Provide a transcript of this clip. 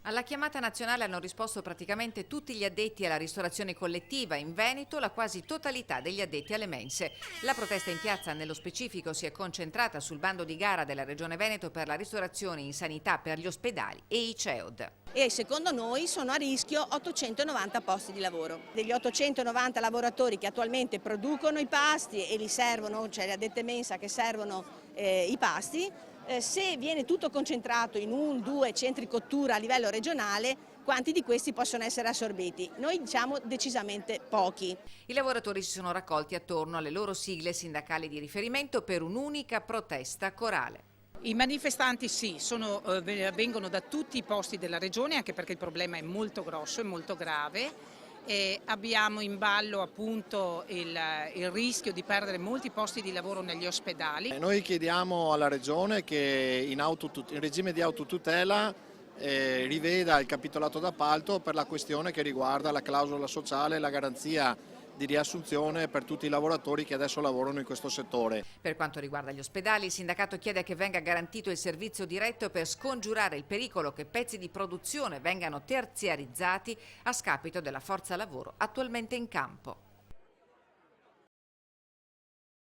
Alla chiamata nazionale hanno risposto praticamente tutti gli addetti alla ristorazione collettiva, in Veneto la quasi totalità degli addetti alle mense. La protesta in piazza nello specifico si è concentrata sul bando di gara della Regione Veneto per la ristorazione in sanità per gli ospedali e i CEOD. E secondo noi sono a rischio 890 posti di lavoro. Degli 890 lavoratori che attualmente producono i pasti e li servono, cioè le addette mensa che servono i pasti, se viene tutto concentrato in 1-2 centri cottura a livello regionale, quanti di questi possono essere assorbiti? Noi diciamo decisamente pochi. I lavoratori si sono raccolti attorno alle loro sigle sindacali di riferimento per un'unica protesta corale. I manifestanti sì, vengono da tutti i posti della regione, anche perché il problema è molto grosso e molto grave. Abbiamo in ballo appunto il rischio di perdere molti posti di lavoro negli ospedali. Noi chiediamo alla Regione che in regime di autotutela riveda il capitolato d'appalto per la questione che riguarda la clausola sociale e la garanzia di riassunzione per tutti i lavoratori che adesso lavorano in questo settore. Per quanto riguarda gli ospedali, il sindacato chiede che venga garantito il servizio diretto per scongiurare il pericolo che pezzi di produzione vengano terziarizzati a scapito della forza lavoro attualmente in campo.